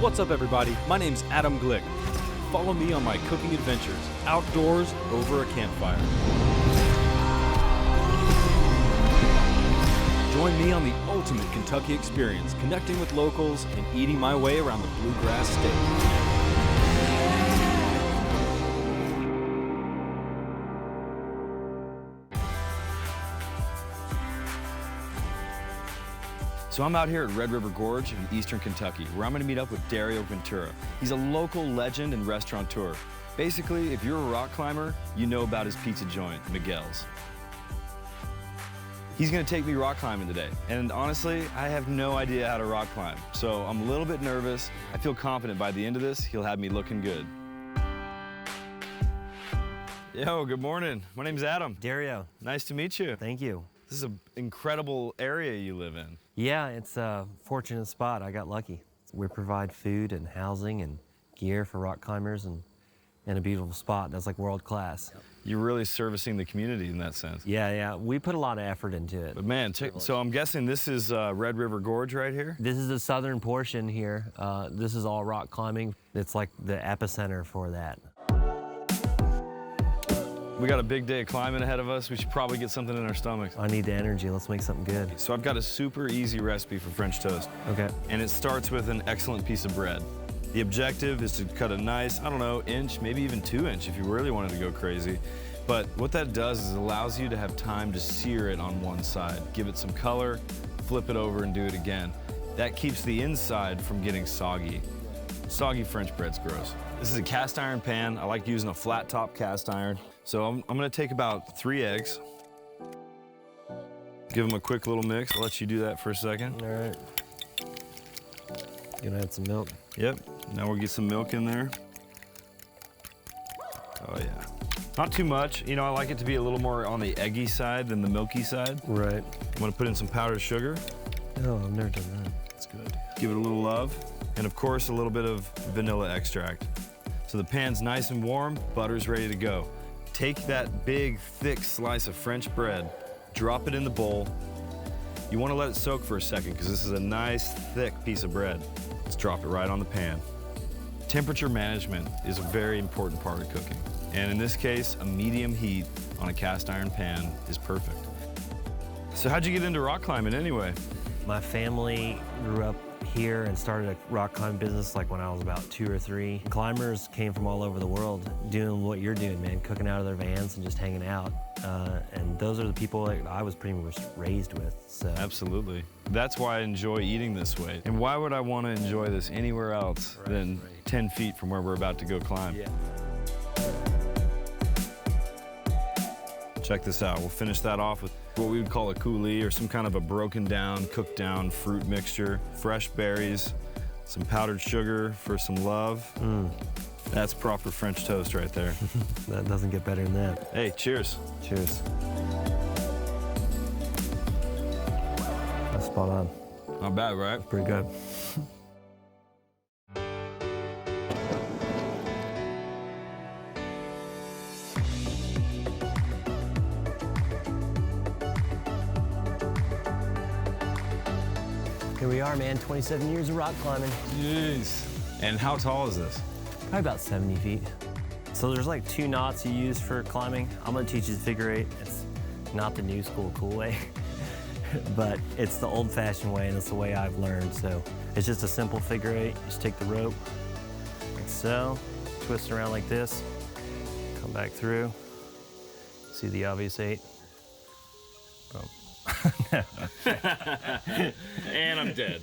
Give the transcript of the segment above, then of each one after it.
What's up, everybody? My name's Adam Glick. Follow me on my cooking adventures, outdoors, over a campfire. Join me on the ultimate Kentucky experience, connecting with locals and eating my way around the bluegrass state. So I'm out here at Red River Gorge in eastern Kentucky, where I'm going to meet up with Dario Ventura. He's a local legend and restaurateur. Basically, if you're a rock climber, you know about his pizza joint, Miguel's. He's going to take me rock climbing today, and honestly, I have no idea how to rock climb, so I'm a little bit nervous. I feel confident by the end of this, he'll have me looking good. Yo, good morning. My name's Adam. Dario. Nice to meet you. Thank you. This is an incredible area you live in. Yeah, it's a fortunate spot. I got lucky. We provide food and housing and gear for rock climbers and a beautiful spot that's like world class. You're really servicing the community in that sense. Yeah. We put a lot of effort into it. But man, so I'm guessing this is Red River Gorge right here? This is the southern portion here. This is all rock climbing. It's like the epicenter for that. We got a big day of climbing ahead of us. We should probably get something in our stomachs. I need the energy. Let's make something good. So I've got a super easy recipe for French toast. Okay. And it starts with an excellent piece of bread. The objective is to cut a nice, I don't know, inch, maybe even 2-inch if you really wanted to go crazy. But what that does is it allows you to have time to sear it on one side. Give it some color, flip it over and do it again. That keeps the inside from getting soggy. Soggy French bread's gross. This is a cast iron pan. I like using a flat top cast iron. So I'm gonna take about 3 eggs. Give them a quick little mix. I'll let you do that for a second. All right. Gonna add some milk. Yep, now we'll get some milk in there. Oh yeah. Not too much. You know, I like it to be a little more on the eggy side than the milky side. Right. I'm gonna put in some powdered sugar. Oh, I've never done that. That's good. Give it a little love. And of course, a little bit of vanilla extract. So the pan's nice and warm, butter's ready to go. Take that big, thick slice of French bread, drop it in the bowl. You want to let it soak for a second because this is a nice, thick piece of bread. Let's drop it right on the pan. Temperature management is a very important part of cooking. And in this case, a medium heat on a cast iron pan is perfect. So how'd you get into rock climbing anyway? My family grew up here and started a rock climbing business like when I was about 2 or 3. Climbers came from all over the world doing what you're doing, man, cooking out of their vans and just hanging out. And those are the people that I was pretty much raised with. So. Absolutely. That's why I enjoy eating this way. And why would I want to enjoy this anywhere else than 10 feet from where we're about to go climb? Yeah. Check this out. We'll finish that off with what we would call a coulis, or some kind of a broken down, cooked down fruit mixture, fresh berries, some powdered sugar for some love. That's proper French toast right there. That doesn't get better than that. Hey, cheers. Cheers. That's spot on. Not bad, right? Pretty good. Here we are, man, 27 years of rock climbing. Jeez. And how tall is this? Probably about 70 feet. So there's like 2 knots you use for climbing. I'm gonna teach you the figure 8. It's not the new school cool way, but it's the old fashioned way and it's the way I've learned. So it's just a simple figure 8. Just take the rope like so, twist it around like this, come back through. See the obvious 8? Boom. And I'm dead.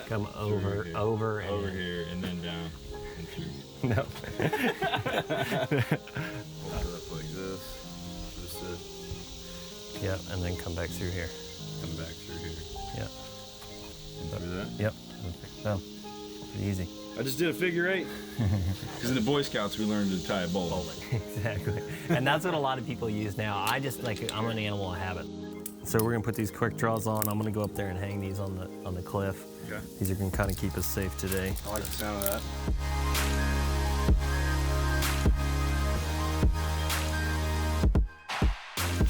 Come over, over, and over here, and then down. And through. No. Hold it up like this. Just it. Yep, and then come back through here. Come back through here. Yep. And through that? Yep. Oh, pretty easy. I just did a figure 8. Because in the Boy Scouts, we learned to tie a bowling. Exactly. And that's what a lot of people use now. I'm an animal of habit. So we're gonna put these quick draws on. I'm gonna go up there and hang these on the cliff. Okay. These are gonna kind of keep us safe today. I like the sound of that.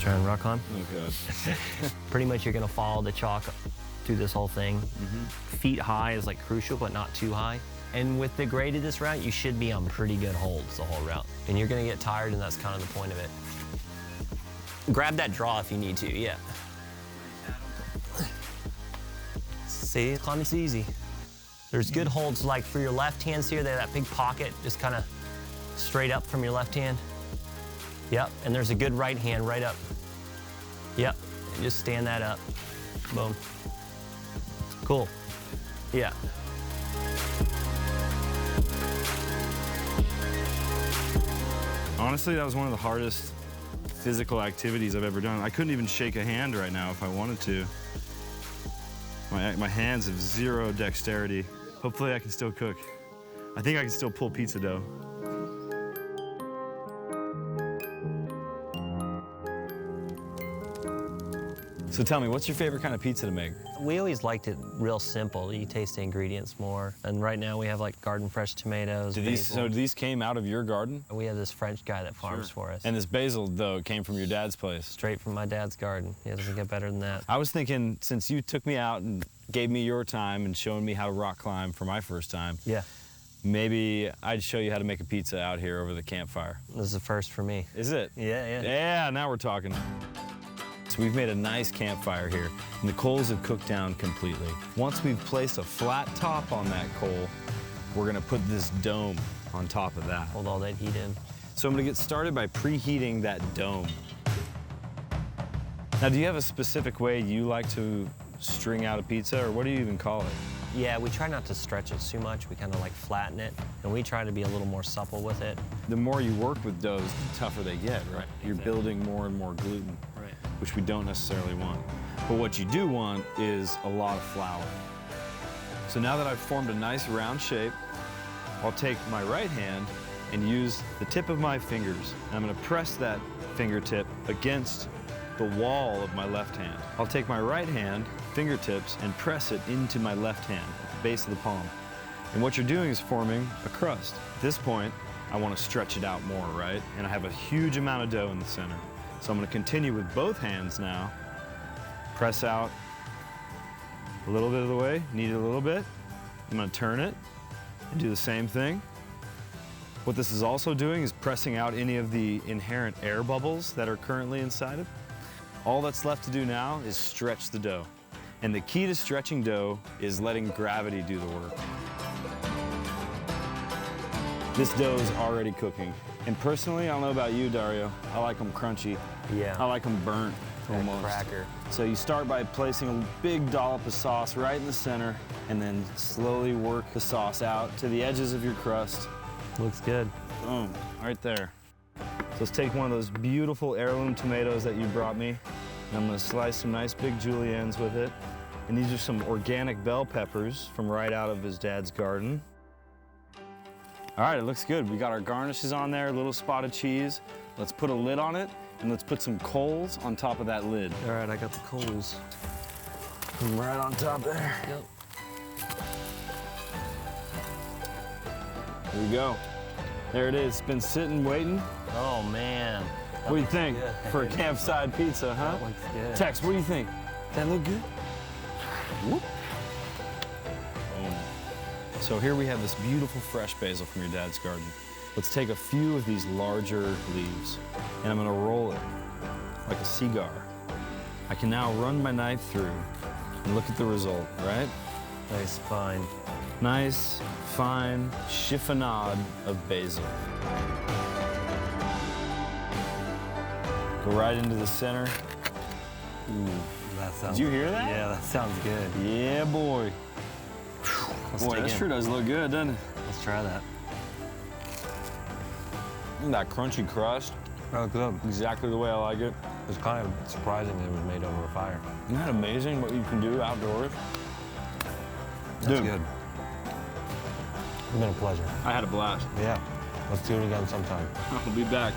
Try and rock climb. Oh, God. Pretty much you're gonna follow the chalk through this whole thing. Feet high is like crucial, but not too high. And with the grade of this route, you should be on pretty good holds the whole route. And you're gonna get tired, and that's kind of the point of it. Grab that draw if you need to, yeah. See, climbing's easy. There's good holds, like for your left hands here, there's that big pocket, just kind of straight up from your left hand. Yep, and there's a good right hand right up. Yep, just stand that up. Boom. Cool. Yeah. Honestly, that was one of the hardest physical activities I've ever done. I couldn't even shake a hand right now if I wanted to. My hands have zero dexterity. Hopefully I can still cook. I think I can still pull pizza dough. So tell me, what's your favorite kind of pizza to make? We always liked it real simple. You taste the ingredients more. And right now we have like garden fresh tomatoes. So these came out of your garden? We have this French guy that farms for us. And this basil, though, came from your dad's place? Straight from my dad's garden. It doesn't get better than that. I was thinking, since you took me out and gave me your time and showing me how to rock climb for my first time, yeah, maybe I'd show you how to make a pizza out here over the campfire. This is a first for me. Is it? Yeah. Yeah, now we're talking. So we've made a nice campfire here, and the coals have cooked down completely. Once we've placed a flat top on that coal, we're gonna put this dome on top of that. Hold all that heat in. So I'm gonna get started by preheating that dome. Now, do you have a specific way you like to string out a pizza, or what do you even call it? Yeah, we try not to stretch it too much. We kind of like flatten it, and we try to be a little more supple with it. The more you work with doughs, the tougher they get, right? You're building more and more gluten, Right. which we don't necessarily want. But what you do want is a lot of flour. So now that I've formed a nice round shape, I'll take my right hand and use the tip of my fingers, and I'm gonna press that fingertip against the wall of my left hand. I'll take my right hand, fingertips, and press it into my left hand, at the base of the palm. And what you're doing is forming a crust. At this point, I want to stretch it out more, right? And I have a huge amount of dough in the center. So I'm going to continue with both hands now. Press out a little bit of the way, knead it a little bit. I'm going to turn it and do the same thing. What this is also doing is pressing out any of the inherent air bubbles that are currently inside it. All that's left to do now is stretch the dough. And the key to stretching dough is letting gravity do the work. This dough is already cooking. And personally, I don't know about you, Dario, I like them crunchy. Yeah. I like them burnt, almost. Cracker. So you start by placing a big dollop of sauce right in the center, and then slowly work the sauce out to the edges of your crust. Looks good. Boom, right there. So let's take one of those beautiful heirloom tomatoes that you brought me, and I'm gonna slice some nice big juliennes with it. And these are some organic bell peppers from right out of his dad's garden. All right, it looks good. We got our garnishes on there, a little spotted cheese. Let's put a lid on it, and let's put some coals on top of that lid. All right, I got the coals. Put them right on top there. Yep. There we go. There it is. It's been sitting, waiting. Oh, man. What do you think for a campsite pizza, huh? That looks good. Tex, what do you think? That look good? Whoop. Boom. So here we have this beautiful fresh basil from your dad's garden. Let's take a few of these larger leaves, and I'm gonna roll it like a cigar. I can now run my knife through and look at the result, right? Nice, fine. Nice, fine chiffonade of basil. Go right into the center. Ooh. That sounds, Did you hear that? Yeah, that sounds good. Yeah, boy. Let's Boy, dig that in. sure does look good, doesn't it? Let's try that. That crunchy crust, Oh, good. exactly the way I like it. It's kind of surprising it was made over a fire. Isn't that amazing what you can do outdoors? That's Dude. good. It's been a pleasure. I had a blast. Yeah. Let's do it again sometime. I'll be back.